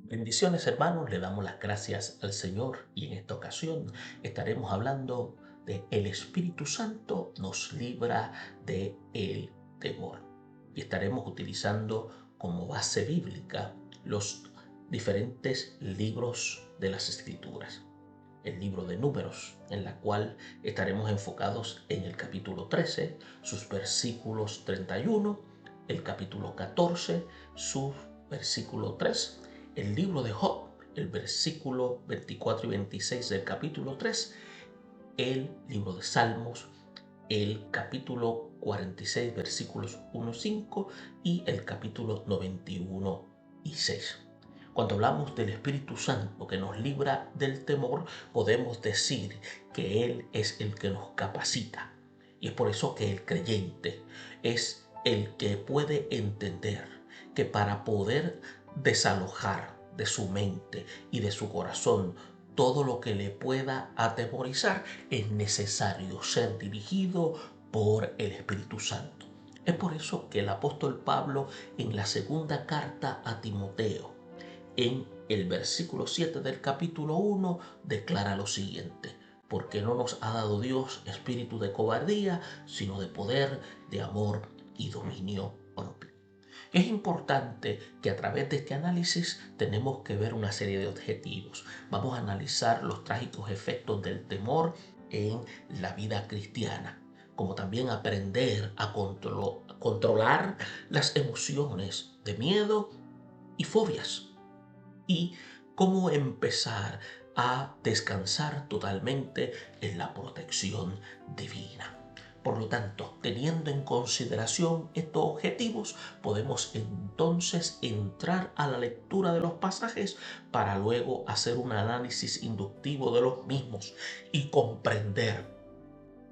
Bendiciones hermanos, le damos las gracias al Señor y en esta ocasión estaremos hablando de el Espíritu Santo nos libra de el temor. Y estaremos utilizando como base bíblica los diferentes libros de las Escrituras. El libro de Números, en la cual estaremos enfocados en el capítulo 13, sus versículos 31, el capítulo 14, su versículo 3, el libro de Job, el versículo 24 y 26 del capítulo 3, el libro de Salmos, el capítulo 46, versículos 1, 5 y el capítulo 91 y 6. Cuando hablamos del Espíritu Santo que nos libra del temor, podemos decir que Él es el que nos capacita. Y es por eso que el creyente es el que puede entender que para poder desalojar de su mente y de su corazón todo lo que le pueda atemorizar, es necesario ser dirigido por el Espíritu Santo. Es por eso que el apóstol Pablo en la segunda carta a Timoteo, en el versículo 7 del capítulo 1, declara lo siguiente: porque no nos ha dado Dios espíritu de cobardía, sino de poder, de amor y dominio propio. Es importante que a través de este análisis tenemos que ver una serie de objetivos. Vamos a analizar los trágicos efectos del temor en la vida cristiana, como también aprender a controlar las emociones de miedo y fobias, y cómo empezar a descansar totalmente en la protección divina. Por lo tanto, teniendo en consideración estos objetivos, podemos entonces entrar a la lectura de los pasajes para luego hacer un análisis inductivo de los mismos y comprender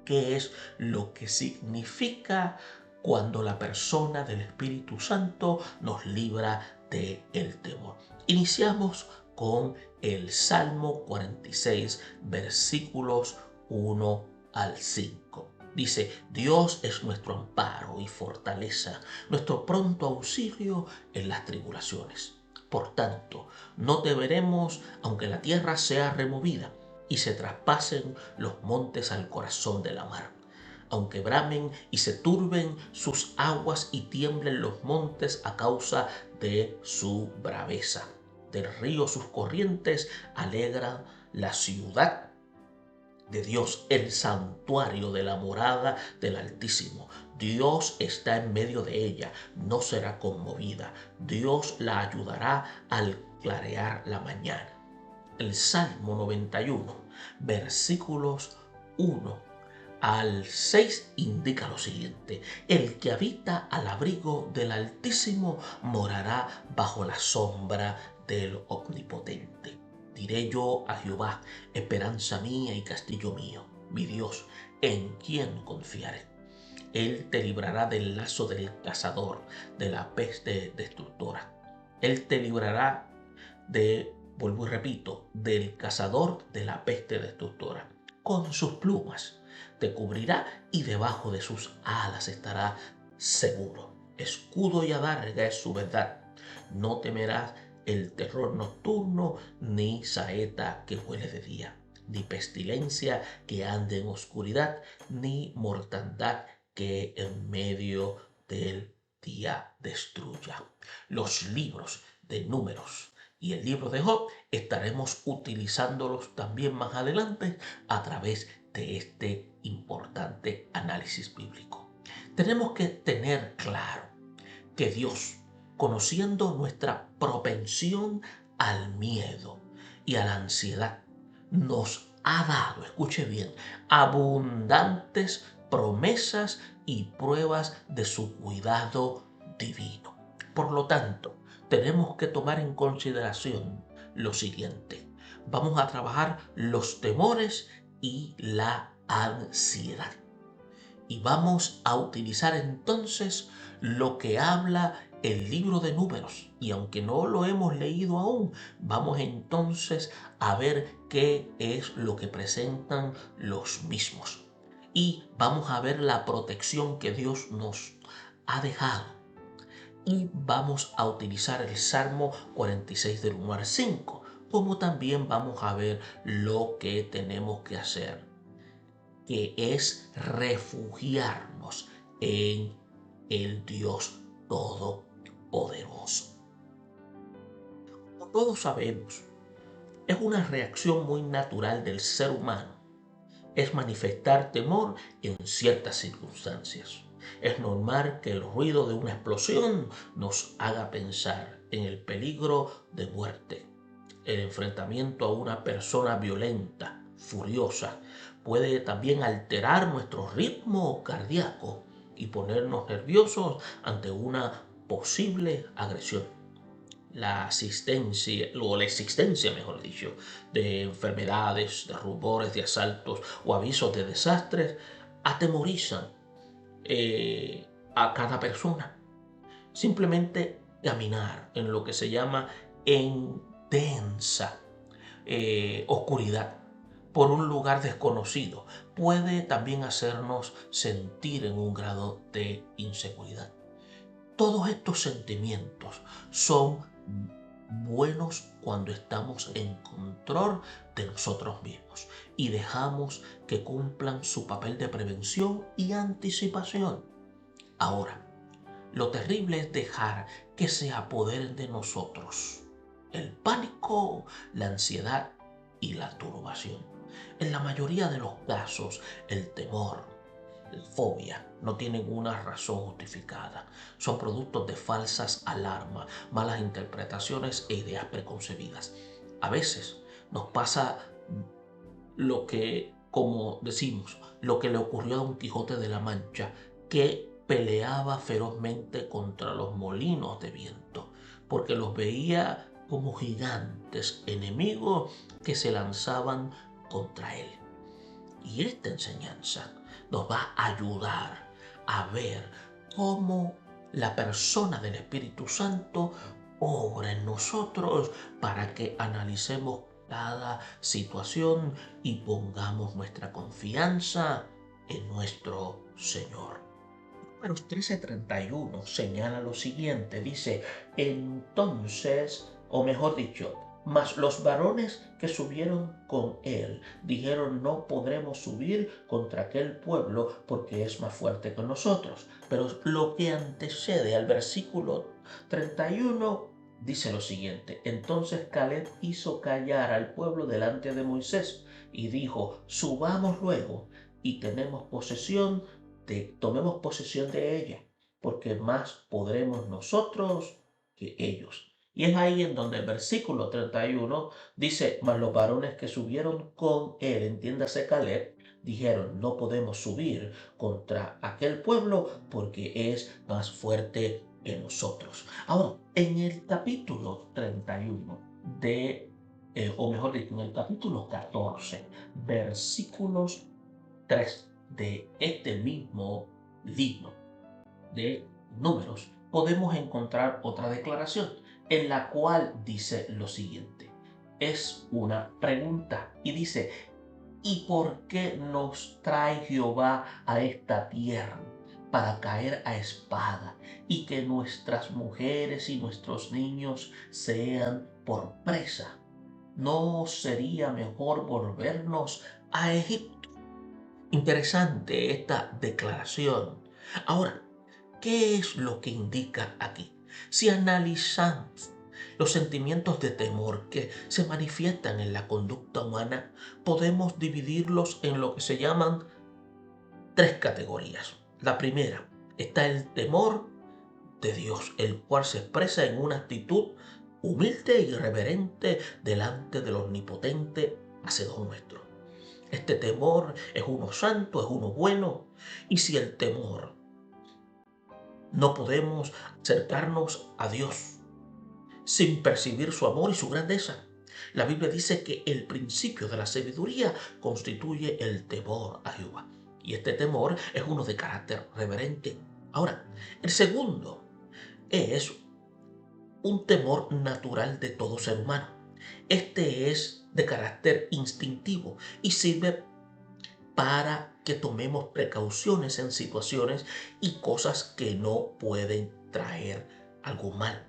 qué es lo que significa cuando la persona del Espíritu Santo nos libra del temor. Iniciamos con el Salmo 46, versículos 1 al 5. Dice: Dios es nuestro amparo y fortaleza, nuestro pronto auxilio en las tribulaciones. Por tanto, no temeremos aunque la tierra sea removida y se traspasen los montes al corazón de la mar, aunque bramen y se turben sus aguas y tiemblen los montes a causa de su braveza. Del río sus corrientes alegran la ciudad de Dios, el santuario de la morada del Altísimo. Dios está en medio de ella, no será conmovida. Dios la ayudará al clarear la mañana. El Salmo 91, versículos 1 al 6 indica lo siguiente: el que habita al abrigo del Altísimo morará bajo la sombra del Omnipotente. Diré yo a Jehová, esperanza mía y castillo mío, mi Dios, en quien confiaré. Él te librará del lazo del cazador, de la peste destructora. Él te librará vuelvo y repito, del cazador, de la peste destructora. Con sus plumas te cubrirá y debajo de sus alas estará seguro. Escudo y adarga es su verdad. No temerás el terror nocturno, ni saeta que huele de día, ni pestilencia que ande en oscuridad, ni mortandad que en medio del día destruya. Los libros de Números y el libro de Job estaremos utilizándolos también más adelante a través de este importante análisis bíblico. Tenemos que tener claro que Dios, conociendo nuestra propensión al miedo y a la ansiedad, nos ha dado, escuche bien, abundantes promesas y pruebas de su cuidado divino. Por lo tanto, tenemos que tomar en consideración lo siguiente. Vamos a trabajar los temores y la ansiedad. Y vamos a utilizar entonces lo que habla el libro de Números. Y aunque no lo hemos leído aún, vamos entonces a ver qué es lo que presentan los mismos. Y vamos a ver la protección que Dios nos ha dejado Y vamos a utilizar el Salmo 46 del 1 al 5, como también vamos a ver lo que tenemos que hacer, que es refugiarnos en el Dios Todopoderoso. Como todos sabemos, es una reacción muy natural del ser humano, es manifestar temor en ciertas circunstancias. Es normal que el ruido de una explosión nos haga pensar en el peligro de muerte. El enfrentamiento a una persona violenta, furiosa, puede también alterar nuestro ritmo cardíaco y ponernos nerviosos ante una posible agresión. La existencia, mejor dicho, de enfermedades, de rumores de asaltos o avisos de desastres atemorizan a cada persona. Simplemente caminar en lo que se llama en densa oscuridad por un lugar desconocido puede también hacernos sentir en un grado de inseguridad. Todos estos sentimientos son buenos cuando estamos en control de nosotros mismos y dejamos que cumplan su papel de prevención y anticipación. Ahora, lo terrible es dejar que se apoderen de nosotros el pánico, la ansiedad y la turbación. En la mayoría de los casos, el temor, la fobia no tienen una razón justificada. Son productos de falsas alarmas, malas interpretaciones e ideas preconcebidas. A veces nos pasa lo que, como decimos, lo que le ocurrió a Don Quijote de la Mancha, que peleaba ferozmente contra los molinos de viento, porque los veía como gigantes enemigos que se lanzaban contra él. Y esta enseñanza nos va a ayudar a ver cómo la persona del Espíritu Santo obra en nosotros para que analicemos cada situación y pongamos nuestra confianza en nuestro Señor. Números 13:31 señala lo siguiente, dice, entonces, o mejor dicho, mas los varones que subieron con él dijeron, no podremos subir contra aquel pueblo porque es más fuerte que nosotros. Pero lo que antecede al versículo 31 dice lo siguiente, entonces Caleb hizo callar al pueblo delante de Moisés y dijo, subamos luego y tomemos posesión de ella, porque más podremos nosotros que ellos. Y es ahí en donde el versículo 31 dice, mas los varones que subieron con él, entiéndase Caleb, dijeron, no podemos subir contra aquel pueblo porque es más fuerte que nosotros. Ahora, en el capítulo 31 o mejor dicho, en el capítulo 14, versículos 3 de este mismo libro de Números, podemos encontrar otra declaración en la cual dice lo siguiente. Es una pregunta y dice, ¿y por qué nos trae Jehová a esta tierra? Para caer a espada y que nuestras mujeres y nuestros niños sean por presa. ¿No sería mejor volvernos a Egipto? Interesante esta declaración. Ahora, ¿qué es lo que indica aquí? Si analizamos los sentimientos de temor que se manifiestan en la conducta humana, podemos dividirlos en lo que se llaman tres categorías. La primera está el temor de Dios, el cual se expresa en una actitud humilde y reverente delante del omnipotente hacedor nuestro. Este temor es uno santo, es uno bueno, y si el temor no podemos acercarnos a Dios sin percibir su amor y su grandeza. La Biblia dice que el principio de la sabiduría constituye el temor a Jehová. Y este temor es uno de carácter reverente. Ahora, el segundo es un temor natural de todo ser humano. Este es de carácter instintivo y sirve para que tomemos precauciones en situaciones y cosas que no pueden traer algo mal.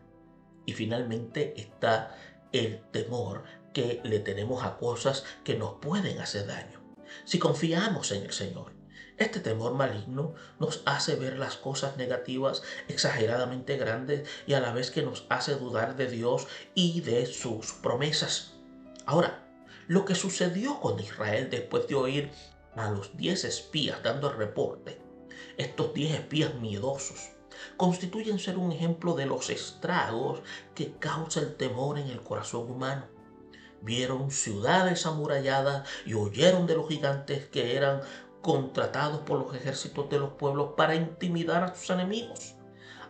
Y finalmente está el temor que le tenemos a cosas que nos pueden hacer daño. Si confiamos en el Señor, este temor maligno nos hace ver las cosas negativas exageradamente grandes y a la vez que nos hace dudar de Dios y de sus promesas. Ahora, lo que sucedió con Israel después de oír a los 10 espías dando el reporte, estos 10 espías miedosos, constituyen ser un ejemplo de los estragos que causa el temor en el corazón humano. Vieron ciudades amuralladas y oyeron de los gigantes que eran contratados por los ejércitos de los pueblos para intimidar a sus enemigos.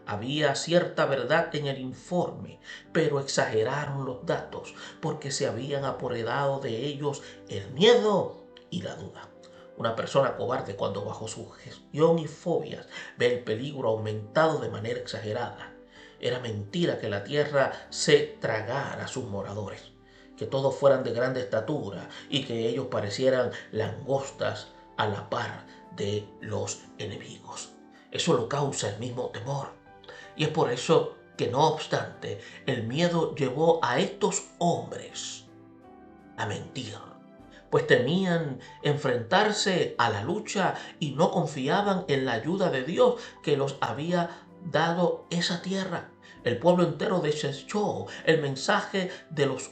Había cierta verdad en el informe, pero exageraron los datos porque se habían apoderado de ellos el miedo y la duda. Una persona cobarde, cuando bajo su gestión y fobias ve el peligro aumentado de manera exagerada. Era mentira que la tierra se tragara a sus moradores, que todos fueran de grande estatura y que ellos parecieran langostas a la par de los enemigos. Eso lo causa el mismo temor. Y es por eso que, no obstante, el miedo llevó a estos hombres a mentir, pues temían enfrentarse a la lucha y no confiaban en la ayuda de Dios que los había dado esa tierra. El pueblo entero desechó el mensaje de los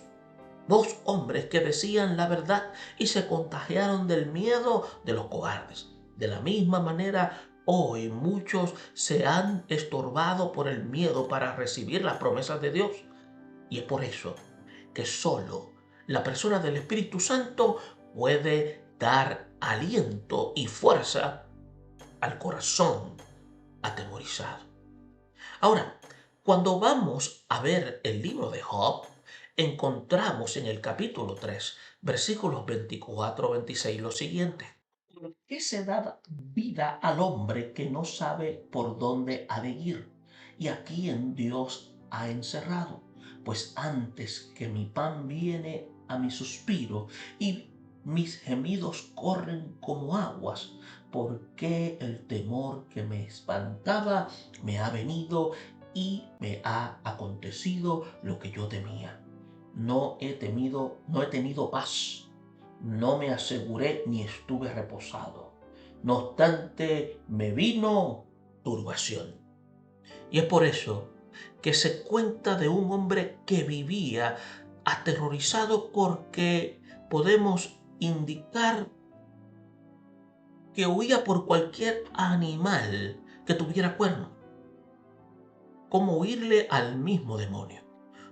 dos hombres que decían la verdad y se contagiaron del miedo de los cobardes. De la misma manera, hoy muchos se han estorbado por el miedo para recibir las promesas de Dios. Y es por eso que solo la persona del Espíritu Santo puede dar aliento y fuerza al corazón atemorizado. Ahora, cuando vamos a ver el libro de Job, encontramos en el capítulo 3, versículos 24-26 lo siguiente. ¿Por qué se da vida al hombre que no sabe por dónde ha de ir? ¿Y a quién Dios ha encerrado? Pues antes que mi pan viene a mi suspiro y mis gemidos corren como aguas, porque el temor que me espantaba me ha venido y me ha acontecido lo que yo temía. No he tenido paz, no me aseguré ni estuve reposado. No obstante, me vino turbación. Y es por eso que se cuenta de un hombre que vivía aterrorizado, porque podemos indicar que huía por cualquier animal que tuviera cuerno, como huirle al mismo demonio.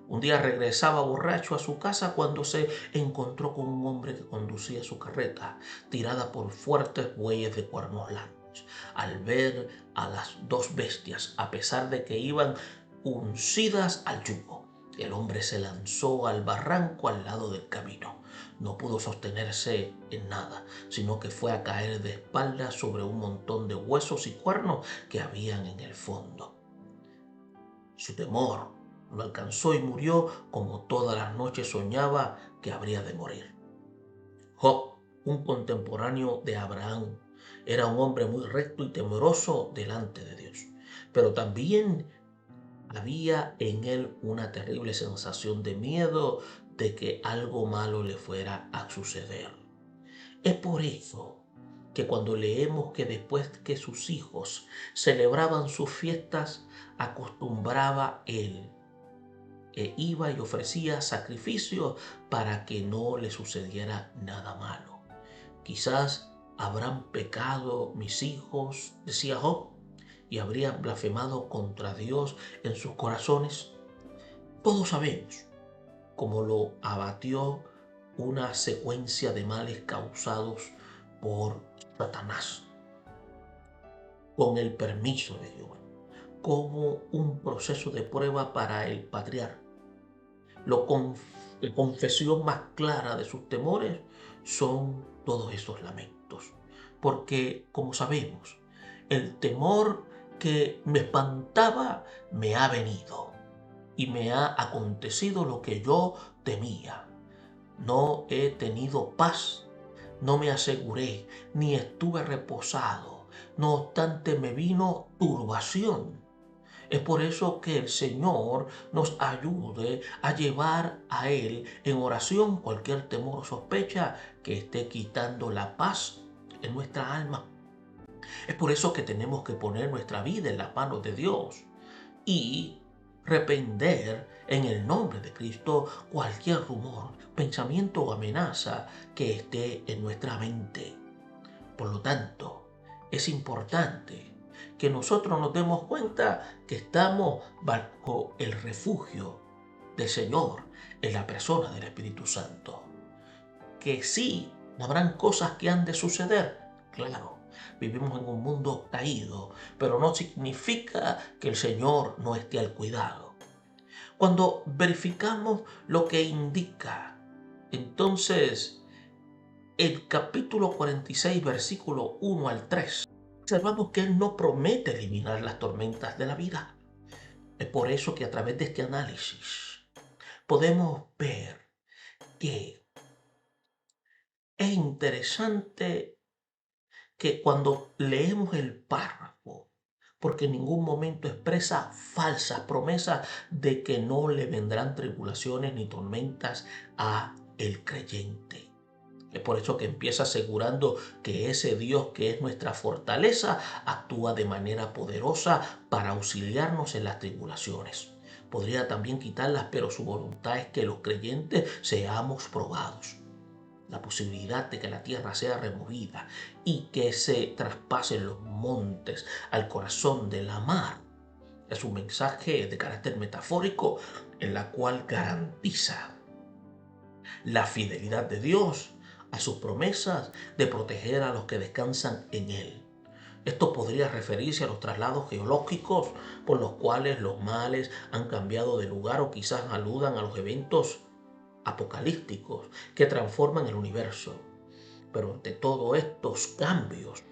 Un día regresaba borracho a su casa cuando se encontró con un hombre que conducía su carreta, tirada por fuertes bueyes de cuernos largos. Al ver a las dos bestias, a pesar de que iban uncidas al yugo, el hombre se lanzó al barranco al lado del camino. No pudo sostenerse en nada, sino que fue a caer de espaldas sobre un montón de huesos y cuernos que habían en el fondo. Su temor lo alcanzó y murió como todas las noches soñaba que habría de morir. Job, un contemporáneo de Abraham, era un hombre muy recto y temeroso delante de Dios, pero también había en él una terrible sensación de miedo de que algo malo le fuera a suceder. Es por eso que cuando leemos que después que sus hijos celebraban sus fiestas, acostumbraba él iba y ofrecía sacrificios para que no le sucediera nada malo. Quizás habrán pecado mis hijos, decía Job, y habrían blasfemado contra Dios en sus corazones. Todos sabemos cómo lo abatió una secuencia de males causados por Satanás, con el permiso de Dios, como un proceso de prueba para el patriarca. La confesión más clara de sus temores son todos esos lamentos. Porque, como sabemos, el temor que me espantaba me ha venido y me ha acontecido lo que yo temía. No he tenido paz, no me aseguré, ni estuve reposado. No obstante, me vino turbación. Es por eso que el Señor nos ayude a llevar a Él en oración cualquier temor o sospecha que esté quitando la paz en nuestra alma. Es por eso que tenemos que poner nuestra vida en las manos de Dios y reprender en el nombre de Cristo cualquier rumor, pensamiento o amenaza que esté en nuestra mente. Por lo tanto, es importante que nosotros nos demos cuenta que estamos bajo el refugio del Señor en la persona del Espíritu Santo. Que sí, habrán cosas que han de suceder, claro. Vivimos en un mundo caído, pero no significa que el Señor no esté al cuidado. Cuando verificamos lo que indica, entonces, el capítulo 46, versículo 1 al 3, observamos que Él no promete eliminar las tormentas de la vida. Es por eso que a través de este análisis podemos ver que es interesante que cuando leemos el párrafo, porque en ningún momento expresa falsas promesas de que no le vendrán tribulaciones ni tormentas a el creyente. Es por eso que empieza asegurando que ese Dios que es nuestra fortaleza actúa de manera poderosa para auxiliarnos en las tribulaciones. Podría también quitarlas, pero su voluntad es que los creyentes seamos probados. La posibilidad de que la tierra sea removida y que se traspasen los montes al corazón de la mar es un mensaje de carácter metafórico en la cual garantiza la fidelidad de Dios a sus promesas de proteger a los que descansan en Él. Esto podría referirse a los traslados geológicos por los cuales los males han cambiado de lugar o quizás aludan a los eventos apocalípticos que transforman el universo. Pero ante todos estos cambios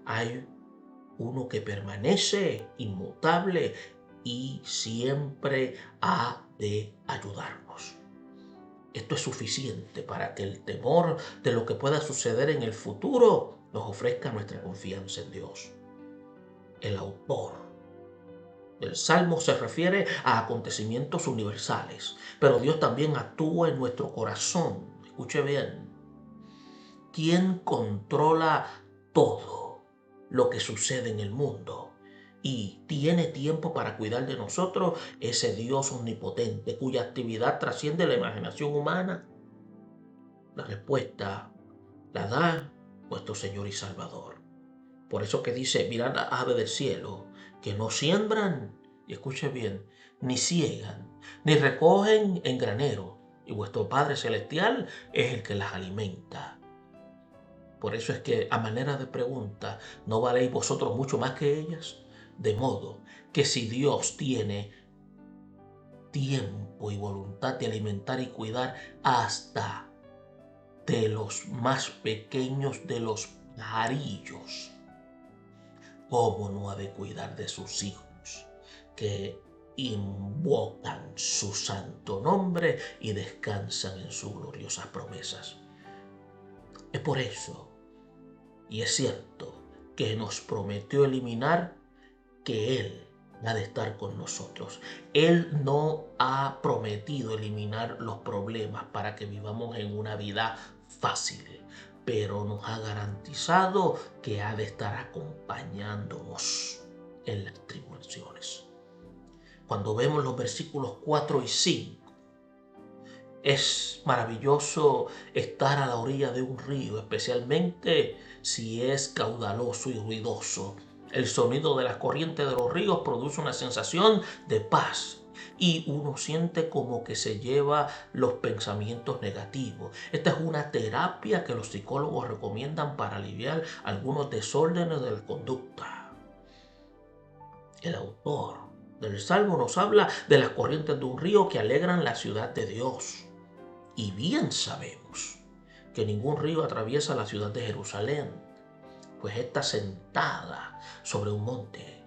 hay uno que permanece inmutable y siempre ha de ayudarnos. Esto es suficiente para que el temor de lo que pueda suceder en el futuro nos ofrezca nuestra confianza en Dios. El autor del Salmo se refiere a acontecimientos universales, pero Dios también actúa en nuestro corazón. Escuche bien. ¿Quién controla todo lo que sucede en el mundo y tiene tiempo para cuidar de nosotros? Ese Dios omnipotente cuya actividad trasciende la imaginación humana. La respuesta la da nuestro Señor y Salvador. Por eso que dice, mirad las aves del cielo, que no siembran, y escuche bien, ni ciegan, ni recogen en granero, y vuestro Padre Celestial es el que las alimenta. Por eso es que a manera de pregunta, ¿no valéis vosotros mucho más que ellas? De modo que si Dios tiene tiempo y voluntad de alimentar y cuidar hasta de los más pequeños de los pajarillos, ¿cómo no ha de cuidar de sus hijos que invocan su santo nombre y descansan en sus gloriosas promesas? Es por eso, y es cierto, que nos prometió eliminar, que Él ha de estar con nosotros. Él no ha prometido eliminar los problemas para que vivamos en una vida fácil, pero nos ha garantizado que ha de estar acompañándonos en las tribulaciones. Cuando vemos los versículos 4 y 5, es maravilloso estar a la orilla de un río, especialmente si es caudaloso y ruidoso. El sonido de las corrientes de los ríos produce una sensación de paz y uno siente como que se lleva los pensamientos negativos. Esta es una terapia que los psicólogos recomiendan para aliviar algunos desórdenes de la conducta. El autor del Salmo nos habla de las corrientes de un río que alegran la ciudad de Dios. Y bien sabemos que ningún río atraviesa la ciudad de Jerusalén, pues está sentada sobre un monte.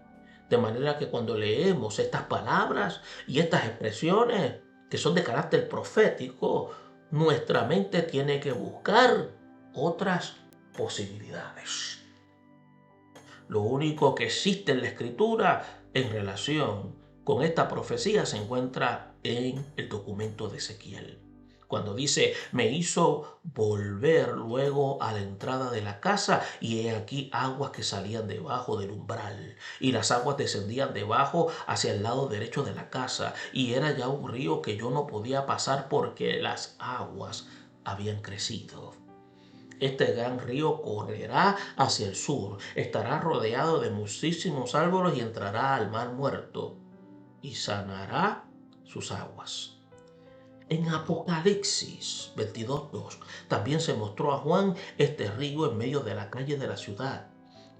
De manera que cuando leemos estas palabras y estas expresiones que son de carácter profético, nuestra mente tiene que buscar otras posibilidades. Lo único que existe en la Escritura en relación con esta profecía se encuentra en el documento de Ezequiel. Cuando dice, me hizo volver luego a la entrada de la casa y he aquí aguas que salían debajo del umbral y las aguas descendían debajo hacia el lado derecho de la casa y era ya un río que yo no podía pasar porque las aguas habían crecido. Este gran río correrá hacia el sur, estará rodeado de muchísimos árboles y entrará al mar muerto y sanará sus aguas. En Apocalipsis 22:2 también se mostró a Juan este río en medio de la calle de la ciudad.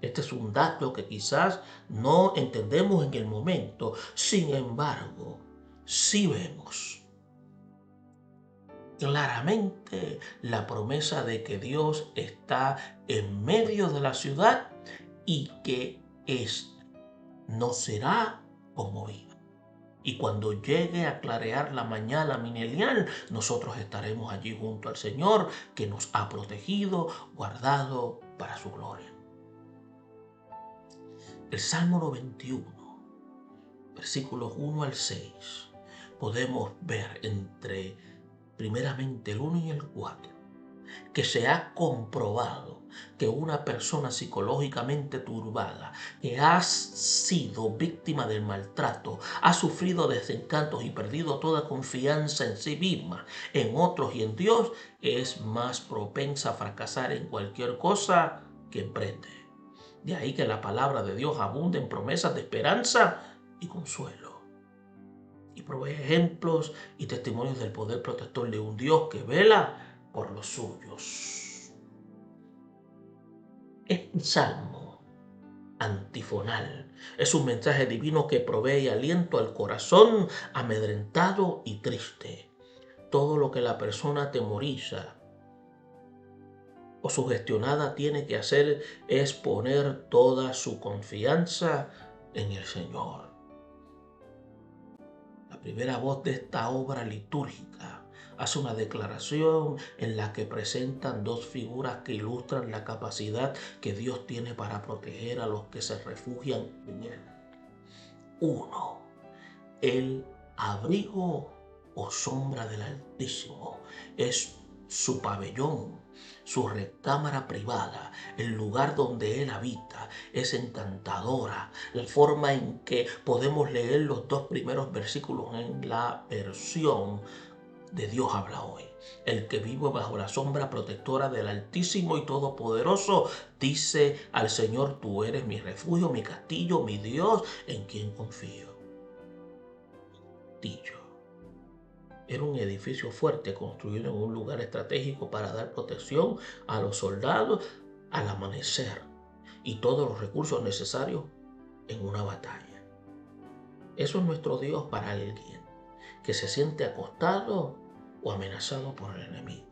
Este es un dato que quizás no entendemos en el momento, sin embargo, sí vemos claramente la promesa de que Dios está en medio de la ciudad y que ésta no será conmovida. Y cuando llegue a clarear la mañana milenial, nosotros estaremos allí junto al Señor que nos ha protegido, guardado para su gloria. El Salmo 91, versículos 1 al 6, podemos ver primeramente el 1 y el 4, que se ha comprobado que una persona psicológicamente turbada, que ha sido víctima del maltrato, ha sufrido desencantos y perdido toda confianza en sí misma, en otros y en Dios, es más propensa a fracasar en cualquier cosa que emprende. De ahí que la palabra de Dios abunde en promesas de esperanza y consuelo. Y provee ejemplos y testimonios del poder protector de un Dios que vela por los suyos. Este salmo antifonal es un mensaje divino que provee aliento al corazón amedrentado y triste. Todo lo que la persona atemoriza o sugestionada tiene que hacer es poner toda su confianza en el Señor. La primera voz de esta obra litúrgica hace una declaración en la que presentan dos figuras que ilustran la capacidad que Dios tiene para proteger a los que se refugian en Él. Uno, el abrigo o sombra del Altísimo es su pabellón, su recámara privada, el lugar donde Él habita. Es encantadora la forma en que podemos leer los dos primeros versículos en la versión de Dios habla hoy. El que vive bajo la sombra protectora del Altísimo y Todopoderoso dice al Señor, tú eres mi refugio, mi castillo, mi Dios, en quien confío. Era un edificio fuerte construido en un lugar estratégico para dar protección a los soldados al amanecer y todos los recursos necesarios en una batalla. Eso es nuestro Dios para alguien que se siente acostado o amenazado por el enemigo.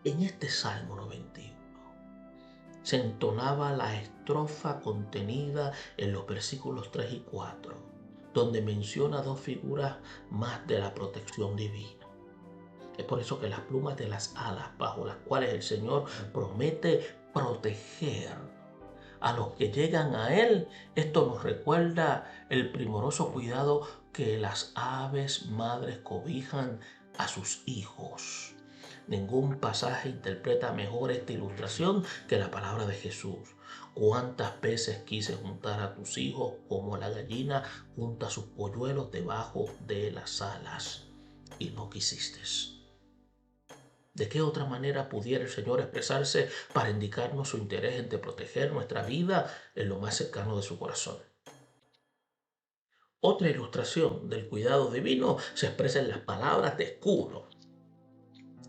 En este Salmo 91 se entonaba la estrofa contenida en los versículos 3 y 4, donde menciona dos figuras más de la protección divina. Es por eso que las plumas de las alas bajo las cuales el Señor promete proteger a los que llegan a Él, esto nos recuerda el primoroso cuidado que las aves madres cobijan a sus hijos. Ningún pasaje interpreta mejor esta ilustración que la palabra de Jesús. ¿Cuántas veces quise juntar a tus hijos como la gallina junta sus polluelos debajo de las alas y no quisiste? ¿De qué otra manera pudiera el Señor expresarse para indicarnos su interés en proteger nuestra vida en lo más cercano de su corazón? Otra ilustración del cuidado divino se expresa en las palabras de escudo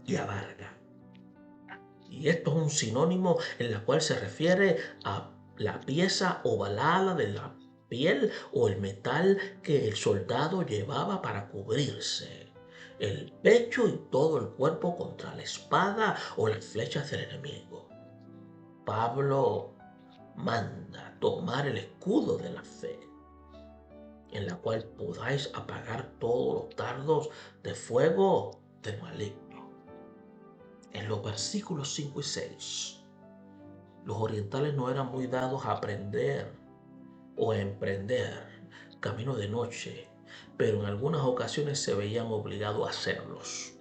y adarga. Y esto es un sinónimo en la cual se refiere a la pieza ovalada de la piel o el metal que el soldado llevaba para cubrirse el pecho y todo el cuerpo contra la espada o las flechas del enemigo. Pablo manda tomar el escudo de la fe, en la cual podáis apagar todos los dardos de fuego del maligno. En los versículos 5 y 6, los orientales no eran muy dados a aprender o a emprender camino de noche, pero en algunas ocasiones se veían obligados a hacerlos.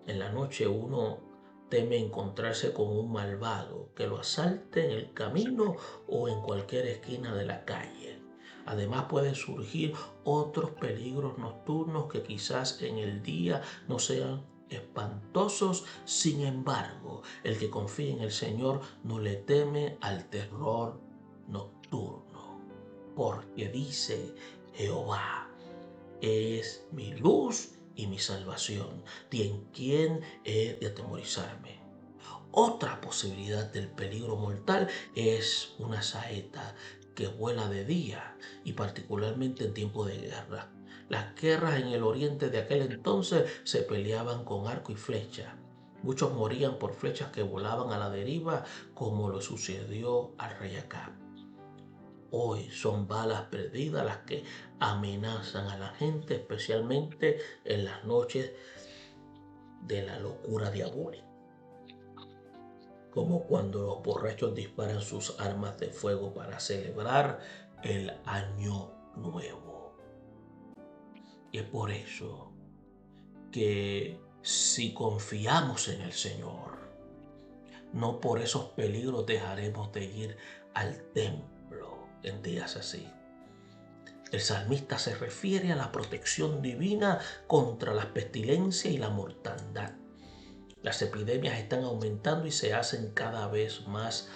En la noche uno teme encontrarse con un malvado que lo asalte en el camino o en cualquier esquina de la calle. Además pueden surgir otros peligros nocturnos que quizás en el día no sean espantosos. Sin embargo, el que confía en el Señor no le teme al terror nocturno, porque dice: Jehová es mi luz y mi salvación, y en quién he de atemorizarme. Otra posibilidad del peligro mortal es una saeta que vuela de día y particularmente en tiempo de guerra. Las guerras en el oriente de aquel entonces se peleaban con arco y flecha. Muchos morían por flechas que volaban a la deriva, como lo sucedió al rey Acab. Hoy son balas perdidas las que amenazan a la gente, especialmente en las noches de la locura diabólica, como cuando los borrachos disparan sus armas de fuego para celebrar el año nuevo. Y es por eso que si confiamos en el Señor, no por esos peligros dejaremos de ir al templo en días así. El salmista se refiere a la protección divina contra las pestilencias y la mortandad. Las epidemias están aumentando y se hacen cada vez más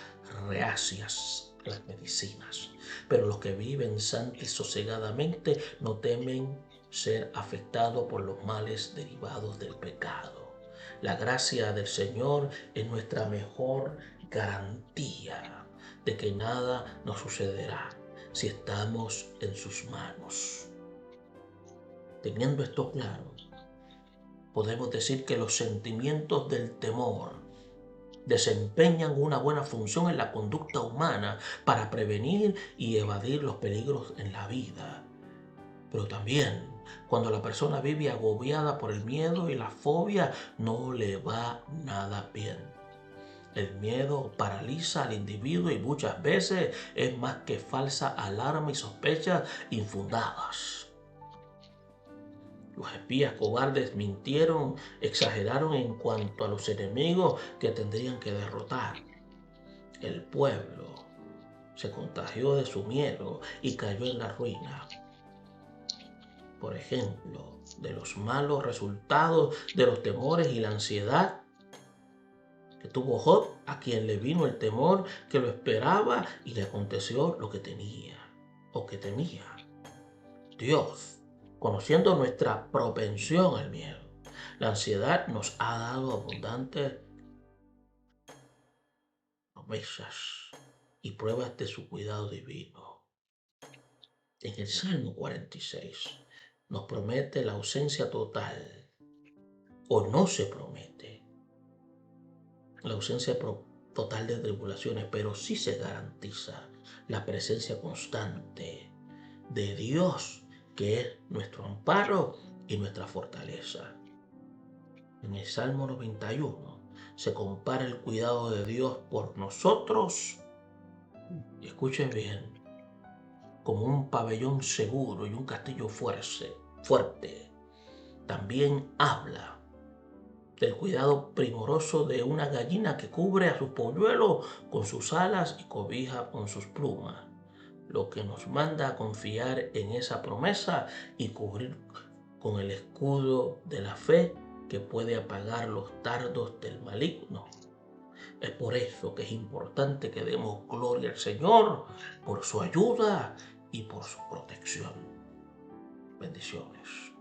reacias las medicinas. Pero los que viven santa y sosegadamente no temen ser afectados por los males derivados del pecado. La gracia del Señor es nuestra mejor garantía de que nada nos sucederá si estamos en sus manos. Teniendo esto claro, podemos decir que los sentimientos del temor desempeñan una buena función en la conducta humana para prevenir y evadir los peligros en la vida. Pero también, cuando la persona vive agobiada por el miedo y la fobia, no le va nada bien. El miedo paraliza al individuo y muchas veces es más que falsa alarma y sospechas infundadas. Los espías cobardes mintieron, exageraron en cuanto a los enemigos que tendrían que derrotar. El pueblo se contagió de su miedo y cayó en la ruina. Por ejemplo, de los malos resultados de los temores y la ansiedad que tuvo Job, a quien le vino el temor que lo esperaba y le aconteció lo que tenía o que temía. Dios, conociendo nuestra propensión al miedo, la ansiedad, nos ha dado abundantes promesas y pruebas de su cuidado divino. En el Salmo 46 nos promete la ausencia total, o no se promete la ausencia total de tribulaciones, pero sí se garantiza la presencia constante de Dios, que es nuestro amparo y nuestra fortaleza. En el Salmo 91 se compara el cuidado de Dios por nosotros, y escuchen bien, como un pabellón seguro y un castillo fuerte. También habla del cuidado primoroso de una gallina que cubre a sus polluelos con sus alas y cobija con sus plumas, lo que nos manda a confiar en esa promesa y cubrir con el escudo de la fe que puede apagar los dardos del maligno. Es por eso que es importante que demos gloria al Señor por su ayuda y por su protección. Bendiciones.